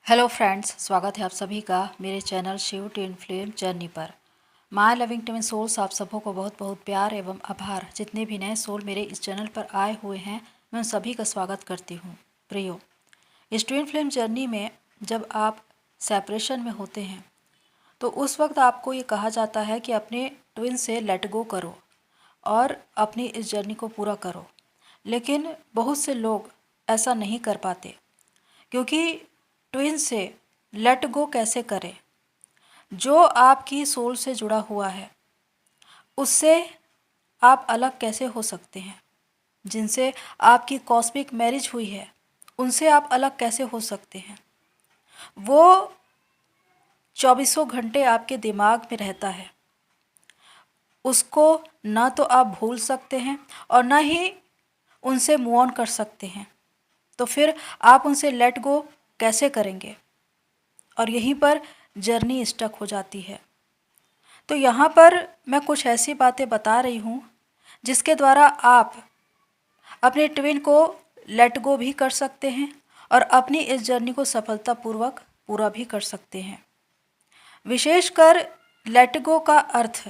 Hello friends, स्वागत है आप सभी का मेरे channel Shiv twin flame journey पर। माय लविंग ट्विन सोल्स, आप सबों को बहुत बहुत प्यार एवं आभार। जितने भी नए सोल मेरे इस चैनल पर आए हुए हैं, मैं उन सभी का स्वागत करती हूँ। प्रियो, इस ट्विन फ्लेम जर्नी में जब आप सेपरेशन में होते हैं तो उस वक्त आपको ये कहा जाता है कि अपने ट्विन से लेट गो करो और अपनी इस जर्नी को पूरा करो। लेकिन बहुत से लोग ऐसा नहीं कर पाते, क्योंकि ट्विन से लेट गो कैसे करें। जो आपकी सोल से जुड़ा हुआ है उससे आप अलग कैसे हो सकते हैं। जिनसे आपकी कॉस्मिक मैरिज हुई है उनसे आप अलग कैसे हो सकते हैं। वो चौबीसों घंटे आपके दिमाग में रहता है, उसको ना तो आप भूल सकते हैं और ना ही उनसे मूव ऑन कर सकते हैं। तो फिर आप उनसे लेट गो कैसे करेंगे, और यहीं पर जर्नी स्टक हो जाती है। तो यहाँ पर मैं कुछ ऐसी बातें बता रही हूँ जिसके द्वारा आप अपने ट्विन को लेट गो भी कर सकते हैं और अपनी इस जर्नी को सफलतापूर्वक पूरा भी कर सकते हैं। विशेषकर लेट गो का अर्थ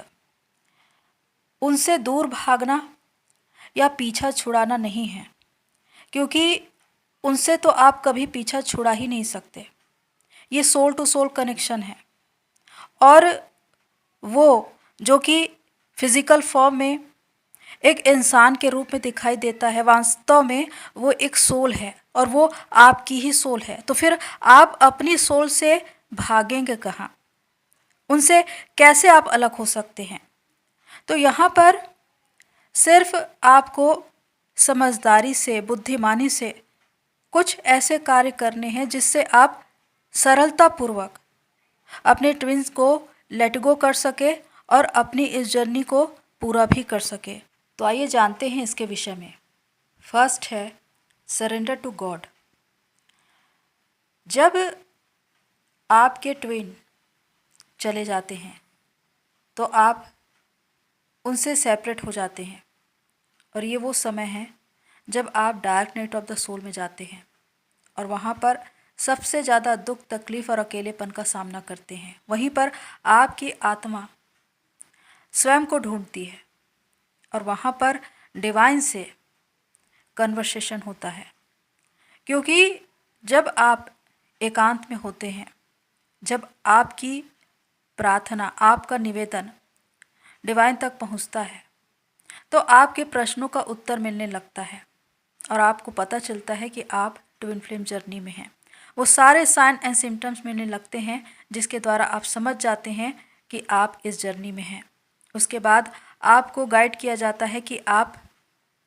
उनसे दूर भागना या पीछा छुड़ाना नहीं है, क्योंकि उनसे तो आप कभी पीछा छुड़ा ही नहीं सकते। ये सोल टू सोल कनेक्शन है, और वो जो कि फिज़िकल फॉर्म में एक इंसान के रूप में दिखाई देता है, वास्तव में वो एक सोल है और वो आपकी ही सोल है। तो फिर आप अपनी सोल से भागेंगे कहाँ, उनसे कैसे आप अलग हो सकते हैं। तो यहाँ पर सिर्फ आपको समझदारी से, बुद्धिमानी से कुछ ऐसे कार्य करने हैं जिससे आप सरलतापूर्वक अपने ट्विन्स को लेट गो कर सके और अपनी इस जर्नी को पूरा भी कर सके। तो आइए जानते हैं इसके विषय में। फर्स्ट है सरेंडर टू गॉड। जब आपके ट्विन चले जाते हैं तो आप उनसे सेपरेट हो जाते हैं, और ये वो समय है जब आप dark night of the soul में जाते हैं और वहाँ पर सबसे ज़्यादा दुख, तकलीफ़ और अकेलेपन का सामना करते हैं। वहीं पर आपकी आत्मा स्वयं को ढूंढती है और वहाँ पर डिवाइन से कन्वर्सेशन होता है। क्योंकि जब आप एकांत में होते हैं, जब आपकी प्रार्थना, आपका निवेदन डिवाइन तक पहुँचता है, तो आपके प्रश्नों का उत्तर मिलने लगता है और आपको पता चलता है कि आप ट्विन फ्लेम जर्नी में हैं। वो सारे साइन एंड सिम्टम्स मिलने लगते हैं जिसके द्वारा आप समझ जाते हैं कि आप इस जर्नी में हैं। उसके बाद आपको गाइड किया जाता है कि आप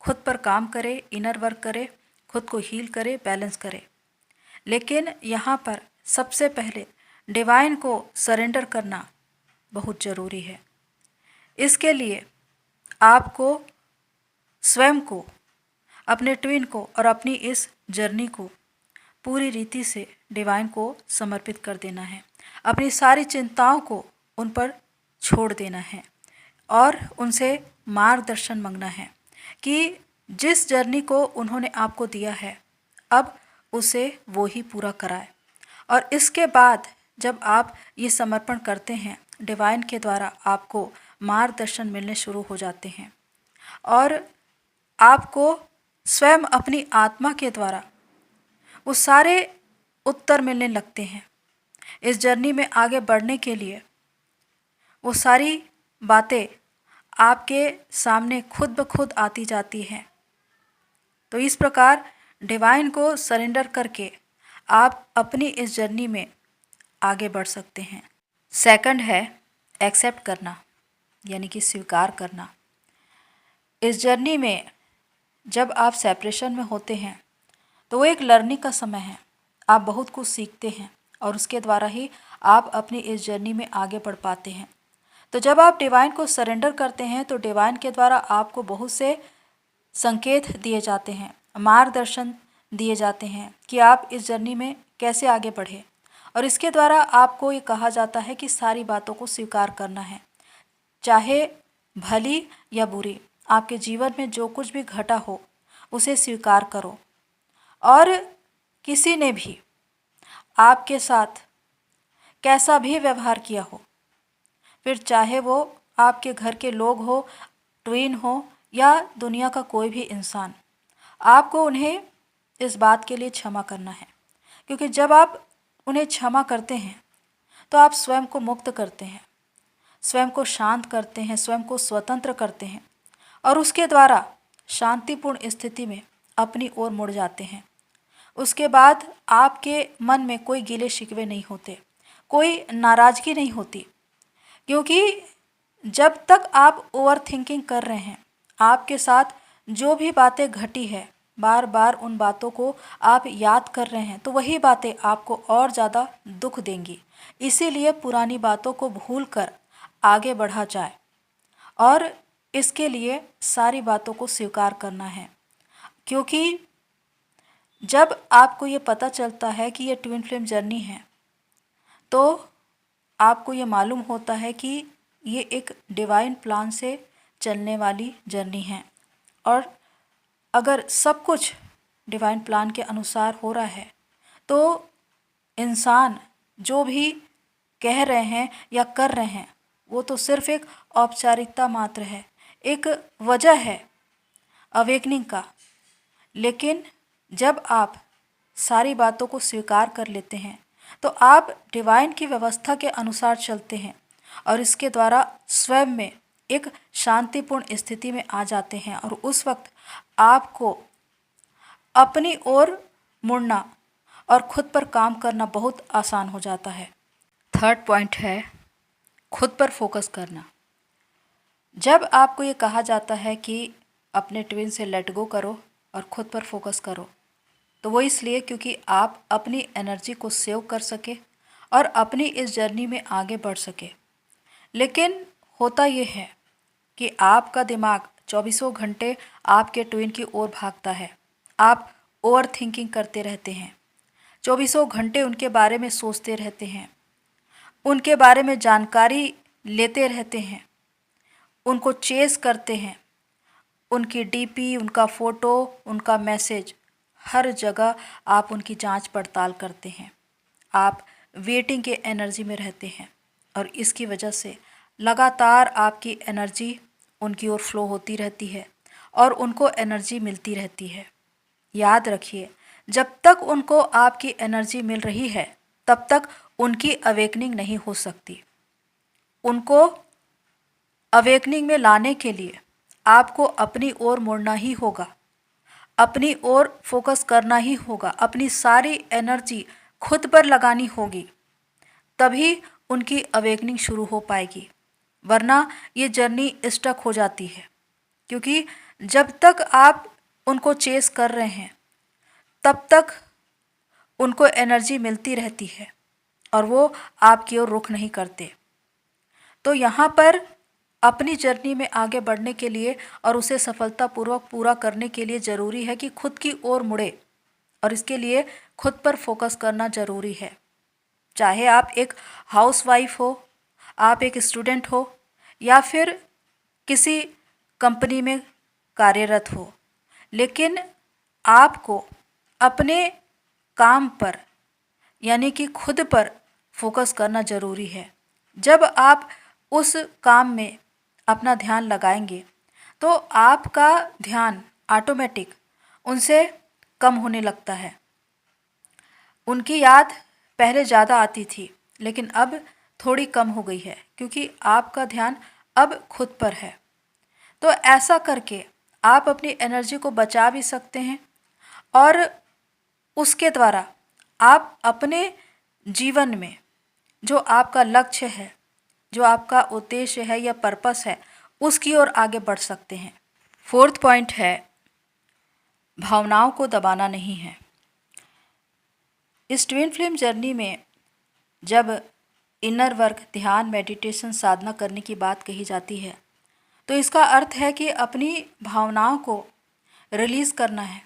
खुद पर काम करें, इनर वर्क करें, खुद को हील करें, बैलेंस करें। लेकिन यहाँ पर सबसे पहले डिवाइन को सरेंडर करना बहुत ज़रूरी है। इसके लिए आपको स्वयं को, अपने ट्विन को और अपनी इस जर्नी को पूरी रीति से डिवाइन को समर्पित कर देना है। अपनी सारी चिंताओं को उन पर छोड़ देना है और उनसे मार्गदर्शन मांगना है कि जिस जर्नी को उन्होंने आपको दिया है अब उसे वो ही पूरा कराए। और इसके बाद जब आप ये समर्पण करते हैं, डिवाइन के द्वारा आपको मार्गदर्शन मिलने शुरू हो जाते हैं और आपको स्वयं अपनी आत्मा के द्वारा वो सारे उत्तर मिलने लगते हैं। इस जर्नी में आगे बढ़ने के लिए वो सारी बातें आपके सामने खुद ब खुद आती जाती हैं। तो इस प्रकार डिवाइन को सरेंडर करके आप अपनी इस जर्नी में आगे बढ़ सकते हैं। सेकंड है एक्सेप्ट करना, यानी कि स्वीकार करना। इस जर्नी में जब आप सेपरेशन में होते हैं तो वो एक लर्निंग का समय है। आप बहुत कुछ सीखते हैं और उसके द्वारा ही आप अपनी इस जर्नी में आगे बढ़ पाते हैं। तो जब आप डिवाइन को सरेंडर करते हैं तो डिवाइन के द्वारा आपको बहुत से संकेत दिए जाते हैं, मार्गदर्शन दिए जाते हैं कि आप इस जर्नी में कैसे आगे बढ़ें। और इसके द्वारा आपको ये कहा जाता है कि सारी बातों को स्वीकार करना है, चाहे भली या बुरी। आपके जीवन में जो कुछ भी घटा हो उसे स्वीकार करो। और किसी ने भी आपके साथ कैसा भी व्यवहार किया हो, फिर चाहे वो आपके घर के लोग हो, ट्विन हो या दुनिया का कोई भी इंसान, आपको उन्हें इस बात के लिए क्षमा करना है। क्योंकि जब आप उन्हें क्षमा करते हैं तो आप स्वयं को मुक्त करते हैं, स्वयं को शांत करते हैं, स्वयं को स्वतंत्र करते हैं और उसके द्वारा शांतिपूर्ण स्थिति में अपनी ओर मुड़ जाते हैं। उसके बाद आपके मन में कोई गिले शिकवे नहीं होते, कोई नाराज़गी नहीं होती। क्योंकि जब तक आप ओवर थिंकिंग कर रहे हैं, आपके साथ जो भी बातें घटी है, बार बार उन बातों को आप याद कर रहे हैं, तो वही बातें आपको और ज़्यादा दुख देंगी। इसीलिए पुरानी बातों को भूलकर आगे बढ़ा जाए और इसके लिए सारी बातों को स्वीकार करना है। क्योंकि जब आपको ये पता चलता है कि ये ट्विन फ्लेम जर्नी है, तो आपको ये मालूम होता है कि ये एक डिवाइन प्लान से चलने वाली जर्नी है और अगर सब कुछ डिवाइन प्लान के अनुसार हो रहा है तो इंसान जो भी कह रहे हैं या कर रहे हैं वो तो सिर्फ एक औपचारिकता मात्र है, एक वजह है अवेकनिंग का। लेकिन जब आप सारी बातों को स्वीकार कर लेते हैं तो आप डिवाइन की व्यवस्था के अनुसार चलते हैं और इसके द्वारा स्वयं में एक शांतिपूर्ण स्थिति में आ जाते हैं और उस वक्त आपको अपनी ओर मुड़ना और खुद पर काम करना बहुत आसान हो जाता है। थर्ड पॉइंट है खुद पर फोकस करना। जब आपको ये कहा जाता है कि अपने ट्विन से लेट गो करो और खुद पर फोकस करो, तो वो इसलिए क्योंकि आप अपनी एनर्जी को सेव कर सके और अपनी इस जर्नी में आगे बढ़ सके। लेकिन होता ये है कि आपका दिमाग चौबीसों घंटे आपके ट्विन की ओर भागता है। आप ओवर थिंकिंग करते रहते हैं, चौबीसों घंटे उनके बारे में सोचते रहते हैं, उनके बारे में जानकारी लेते रहते हैं, उनको चेस करते हैं, उनकी डीपी, उनका फ़ोटो, उनका मैसेज, हर जगह आप उनकी जांच पड़ताल करते हैं। आप वेटिंग के एनर्जी में रहते हैं और इसकी वजह से लगातार आपकी एनर्जी उनकी ओर फ्लो होती रहती है और उनको एनर्जी मिलती रहती है। याद रखिए, जब तक उनको आपकी एनर्जी मिल रही है तब तक उनकी अवेकनिंग नहीं हो सकती। उनको अवेकनिंग में लाने के लिए आपको अपनी ओर मुड़ना ही होगा, अपनी ओर फोकस करना ही होगा, अपनी सारी एनर्जी खुद पर लगानी होगी, तभी उनकी अवेकनिंग शुरू हो पाएगी। वरना ये जर्नी स्टक हो जाती है। क्योंकि जब तक आप उनको चेस कर रहे हैं तब तक उनको एनर्जी मिलती रहती है और वो आपकी ओर रुख नहीं करते। तो यहाँ पर अपनी जर्नी में आगे बढ़ने के लिए और उसे सफलतापूर्वक पूरा करने के लिए ज़रूरी है कि खुद की ओर मुड़े और इसके लिए खुद पर फोकस करना ज़रूरी है। चाहे आप एक हाउसवाइफ हो, आप एक स्टूडेंट हो या फिर किसी कंपनी में कार्यरत हो, लेकिन आपको अपने काम पर यानी कि खुद पर फोकस करना ज़रूरी है। जब आप उस काम में अपना ध्यान लगाएंगे तो आपका ध्यान ऑटोमेटिक उनसे कम होने लगता है। उनकी याद पहले ज़्यादा आती थी लेकिन अब थोड़ी कम हो गई है क्योंकि आपका ध्यान अब खुद पर है। तो ऐसा करके आप अपनी एनर्जी को बचा भी सकते हैं और उसके द्वारा आप अपने जीवन में जो आपका लक्ष्य है, जो आपका उद्देश्य है या पर्पस है, उसकी ओर आगे बढ़ सकते हैं। फोर्थ पॉइंट है भावनाओं को दबाना नहीं है। इस ट्विन फ्लेम जर्नी में जब इनर वर्क, ध्यान, मेडिटेशन, साधना करने की बात कही जाती है तो इसका अर्थ है कि अपनी भावनाओं को रिलीज़ करना है,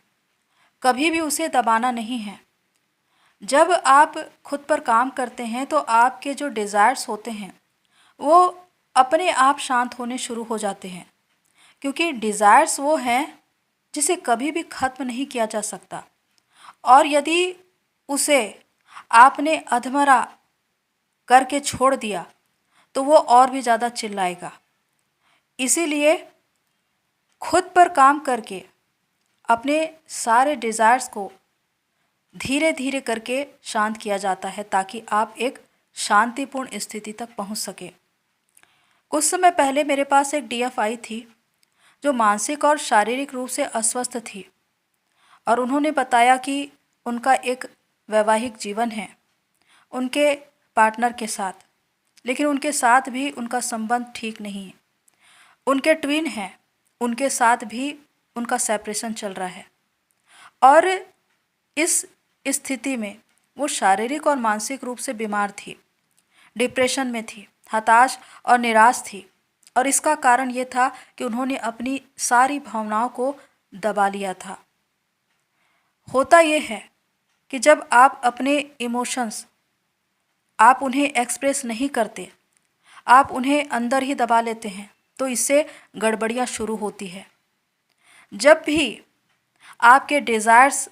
कभी भी उसे दबाना नहीं है। जब आप खुद पर काम करते हैं तो आपके जो डिज़ायर्स होते हैं वो अपने आप शांत होने शुरू हो जाते हैं। क्योंकि डिज़ायर्स वो हैं जिसे कभी भी ख़त्म नहीं किया जा सकता और यदि उसे आपने अधमरा करके छोड़ दिया तो वो और भी ज़्यादा चिल्लाएगा। इसीलिए खुद पर काम करके अपने सारे डिज़ायर्स को धीरे धीरे करके शांत किया जाता है, ताकि आप एक शांतिपूर्ण स्थिति तक पहुंच सके। कुछ समय पहले मेरे पास एक डीएफ आई थी जो मानसिक और शारीरिक रूप से अस्वस्थ थी, और उन्होंने बताया कि उनका एक वैवाहिक जीवन है उनके पार्टनर के साथ, लेकिन उनके साथ भी उनका संबंध ठीक नहीं है। उनके ट्विन हैं, उनके साथ भी उनका सेपरेशन चल रहा है, और इस स्थिति में वो शारीरिक और मानसिक रूप से बीमार थी, डिप्रेशन में थी, हताश और निराश थी। और इसका कारण ये था कि उन्होंने अपनी सारी भावनाओं को दबा लिया था। होता ये है कि जब आप अपने इमोशंस आप उन्हें एक्सप्रेस नहीं करते, आप उन्हें अंदर ही दबा लेते हैं, तो इससे गड़बड़ियाँ शुरू होती है। जब भी आपके डिज़ायर्स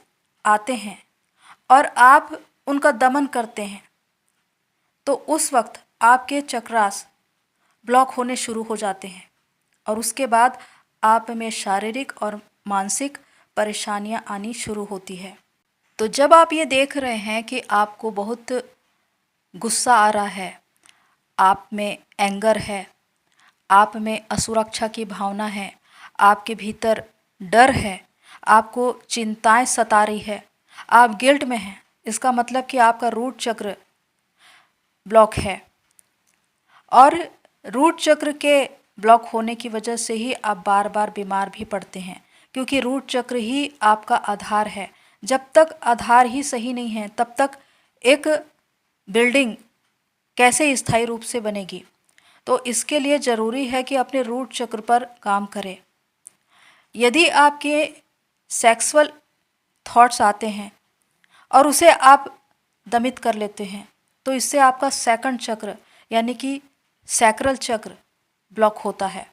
आते हैं और आप उनका दमन करते हैं, तो उस वक्त आपके चक्रास ब्लॉक होने शुरू हो जाते हैं, और उसके बाद आप में शारीरिक और मानसिक परेशानियां आनी शुरू होती है। तो जब आप ये देख रहे हैं कि आपको बहुत गुस्सा आ रहा है, आप में एंगर है, आप में असुरक्षा की भावना है, आपके भीतर डर है, आपको चिंताएं सता रही है, आप गिल्ट में हैं, इसका मतलब कि आपका रूट चक्र ब्लॉक है। और रूट चक्र के ब्लॉक होने की वजह से ही आप बार बार बीमार भी पड़ते हैं, क्योंकि रूट चक्र ही आपका आधार है। जब तक आधार ही सही नहीं है, तब तक एक बिल्डिंग कैसे स्थायी रूप से बनेगी। तो इसके लिए ज़रूरी है कि अपने रूट चक्र पर काम करें। यदि आपके सेक्सुअल थॉट्स आते हैं और उसे आप दमित कर लेते हैं, तो इससे आपका सेकंड चक्र यानी कि सैक्रल चक्र ब्लॉक होता है,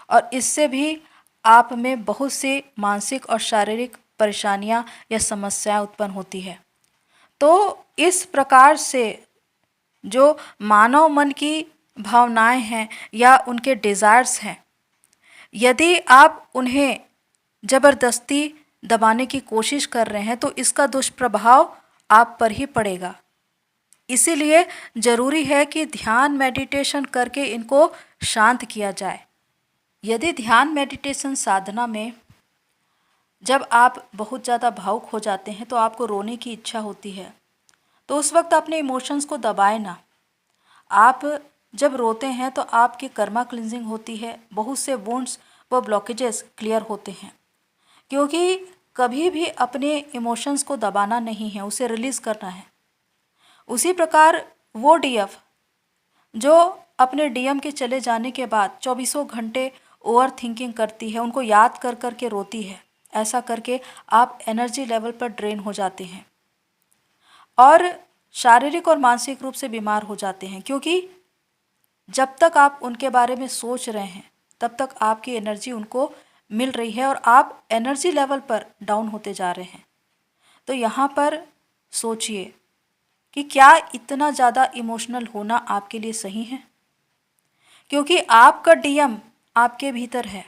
और इससे भी आप में बहुत से मानसिक और शारीरिक परेशानियां या समस्याएं उत्पन्न होती है। तो इस प्रकार से जो मानव मन की भावनाएं हैं या उनके डिज़ायर्स हैं, यदि आप उन्हें ज़बरदस्ती दबाने की कोशिश कर रहे हैं, तो इसका दुष्प्रभाव आप पर ही पड़ेगा। इसीलिए ज़रूरी है कि ध्यान मेडिटेशन करके इनको शांत किया जाए। यदि ध्यान मेडिटेशन साधना में जब आप बहुत ज़्यादा भावुक हो जाते हैं तो आपको रोने की इच्छा होती है, तो उस वक्त अपने इमोशंस को दबाए ना। आप जब रोते हैं तो आपकी कर्मा क्लिनजिंग होती है, बहुत से वुंड्स व ब्लॉकेजेस क्लियर होते हैं, क्योंकि कभी भी अपने इमोशंस को दबाना नहीं है, उसे रिलीज़ करना है। उसी प्रकार वो डीएफ जो अपने डीएम के चले जाने के बाद 24 घंटे ओवर थिंकिंग करती है, उनको याद कर कर के रोती है, ऐसा करके आप एनर्जी लेवल पर ड्रेन हो जाते हैं और शारीरिक और मानसिक रूप से बीमार हो जाते हैं, क्योंकि जब तक आप उनके बारे में सोच रहे हैं तब तक आपकी एनर्जी उनको मिल रही है और आप एनर्जी लेवल पर डाउन होते जा रहे हैं। तो यहाँ पर सोचिए कि क्या इतना ज़्यादा इमोशनल होना आपके लिए सही है, क्योंकि आपका डीएम आपके भीतर है,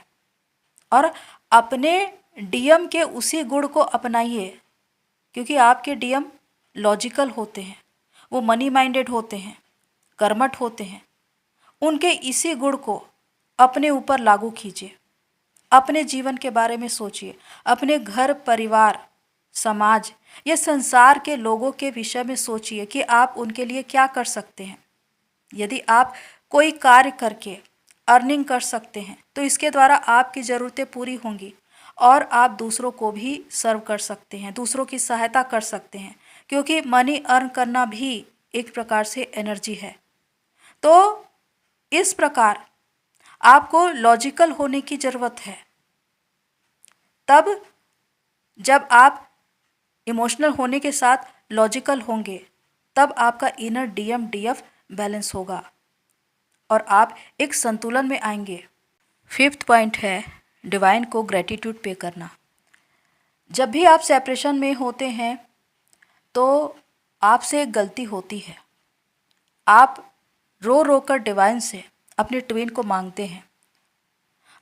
और अपने डीएम के उसी गुण को अपनाइए, क्योंकि आपके डीएम लॉजिकल होते हैं, वो मनी माइंडेड होते हैं, कर्मठ होते हैं। उनके इसी गुण को अपने ऊपर लागू कीजिए, अपने जीवन के बारे में सोचिए, अपने घर परिवार समाज या संसार के लोगों के विषय में सोचिए कि आप उनके लिए क्या कर सकते हैं। यदि आप कोई कार्य करके अर्निंग कर सकते हैं तो इसके द्वारा आपकी ज़रूरतें पूरी होंगी और आप दूसरों को भी सर्व कर सकते हैं, दूसरों की सहायता कर सकते हैं, क्योंकि मनी अर्न करना भी एक प्रकार से एनर्जी है। तो इस प्रकार आपको लॉजिकल होने की ज़रूरत है। तब जब आप इमोशनल होने के साथ लॉजिकल होंगे, तब आपका इनर डीएम डीएफ बैलेंस होगा और आप एक संतुलन में आएंगे। 5th पॉइंट है डिवाइन को ग्रेटिट्यूड पे करना। जब भी आप सेपरेशन में होते हैं तो आपसे एक गलती होती है, आप रो रो कर डिवाइन से अपने ट्विन को मांगते हैं।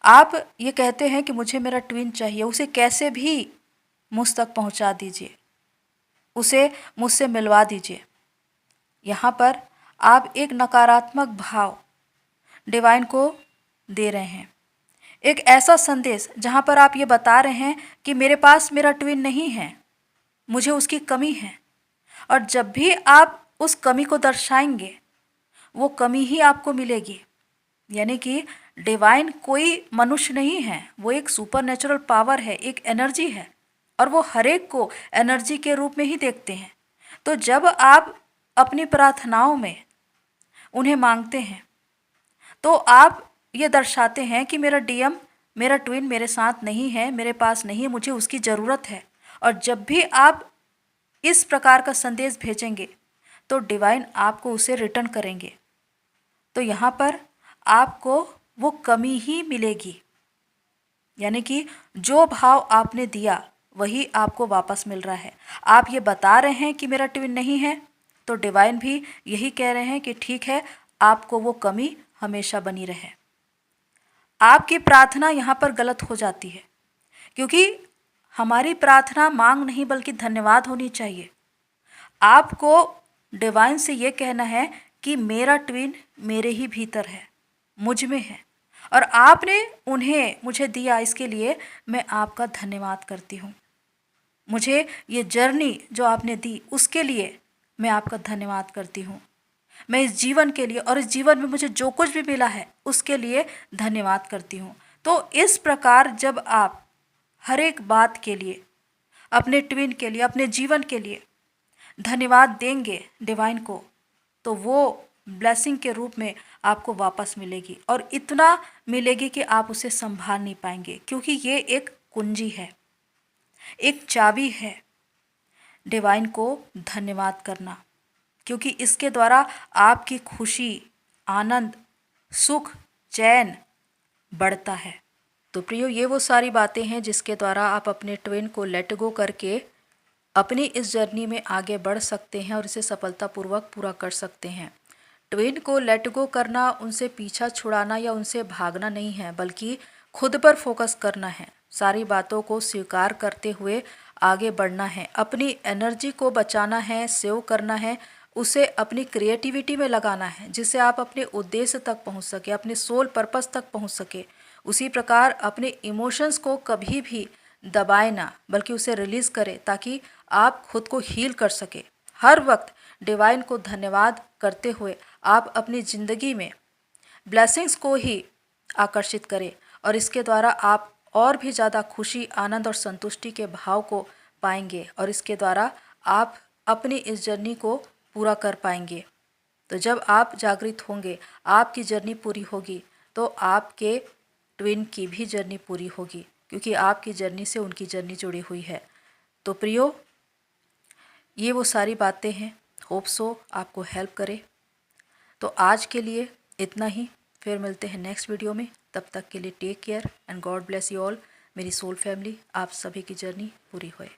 आप ये कहते हैं कि मुझे मेरा ट्विन चाहिए, उसे कैसे भी मुझ तक पहुंचा दीजिए, उसे मुझसे मिलवा दीजिए। यहाँ पर आप एक नकारात्मक भाव डिवाइन को दे रहे हैं, एक ऐसा संदेश जहाँ पर आप ये बता रहे हैं कि मेरे पास मेरा ट्विन नहीं है, मुझे उसकी कमी है। और जब भी आप उस कमी को दर्शाएंगे वो कमी ही आपको मिलेगी। यानी कि डिवाइन कोई मनुष्य नहीं है, वो एक सुपरनेचुरल पावर है, एक एनर्जी है, और वो हर एक को एनर्जी के रूप में ही देखते हैं। तो जब आप अपनी प्रार्थनाओं में उन्हें मांगते हैं तो आप ये दर्शाते हैं कि मेरा डीएम, मेरा ट्विन मेरे साथ नहीं है, मेरे पास नहीं है, मुझे उसकी ज़रूरत है। और जब भी आप इस प्रकार का संदेश भेजेंगे तो डिवाइन आपको उसे रिटर्न करेंगे। तो यहाँ पर आपको वो कमी ही मिलेगी, यानी कि जो भाव आपने दिया वही आपको वापस मिल रहा है। आप ये बता रहे हैं कि मेरा ट्विन नहीं है, तो डिवाइन भी यही कह रहे हैं कि ठीक है, आपको वो कमी हमेशा बनी रहे। आपकी प्रार्थना यहाँ पर गलत हो जाती है, क्योंकि हमारी प्रार्थना मांग नहीं बल्कि धन्यवाद होनी चाहिए। आपको डिवाइन से ये कहना है कि मेरा ट्विन मेरे ही भीतर है, मुझ में है, और आपने उन्हें मुझे दिया, इसके लिए मैं आपका धन्यवाद करती हूँ। मुझे ये जर्नी जो आपने दी उसके लिए मैं आपका धन्यवाद करती हूँ। मैं इस जीवन के लिए और इस जीवन में मुझे जो कुछ भी मिला है उसके लिए धन्यवाद करती हूँ। तो इस प्रकार जब आप हर एक बात के लिए, अपने ट्विन के लिए, अपने जीवन के लिए धन्यवाद देंगे डिवाइन को, तो वो ब्लेसिंग के रूप में आपको वापस मिलेगी, और इतना मिलेगी कि आप उसे संभाल नहीं पाएंगे, क्योंकि ये एक कुंजी है, एक चाबी है डिवाइन को धन्यवाद करना, क्योंकि इसके द्वारा आपकी खुशी, आनंद, सुख, चैन बढ़ता है। तो प्रियो, ये वो सारी बातें हैं जिसके द्वारा आप अपने ट्विन को लेट गो करके अपनी इस जर्नी में आगे बढ़ सकते हैं और इसे सफलतापूर्वक पूरा कर सकते हैं। ट्विन को लेट गो करना, उनसे पीछा छुड़ाना या उनसे भागना नहीं है, बल्कि खुद पर फोकस करना है। सारी बातों को स्वीकार करते हुए आगे बढ़ना है, अपनी एनर्जी को बचाना है, सेव करना है, उसे अपनी क्रिएटिविटी में लगाना है, जिससे आप अपने उद्देश्य तक पहुंच सके, अपने सोल पर्पस तक पहुंच सके। उसी प्रकार अपने इमोशंस को कभी भी दबाए ना, बल्कि उसे रिलीज़ करें, ताकि आप खुद को हील कर सके। हर वक्त डिवाइन को धन्यवाद करते हुए आप अपनी ज़िंदगी में ब्लेसिंग्स को ही आकर्षित करें, और इसके द्वारा आप और भी ज़्यादा खुशी, आनंद और संतुष्टि के भाव को पाएंगे, और इसके द्वारा आप अपनी इस जर्नी को पूरा कर पाएंगे। तो जब आप जागृत होंगे, आपकी जर्नी पूरी होगी, तो आपके ट्विन की भी जर्नी पूरी होगी, क्योंकि आपकी जर्नी से उनकी जर्नी जुड़ी हुई है। तो प्रियो, ये वो सारी बातें हैं, होप सो आपको हेल्प करे। तो आज के लिए इतना ही, फिर मिलते हैं नेक्स्ट वीडियो में। तब तक के लिए take care and God bless you all. मेरी सोल फैमिली, आप सभी की जर्नी पूरी होए।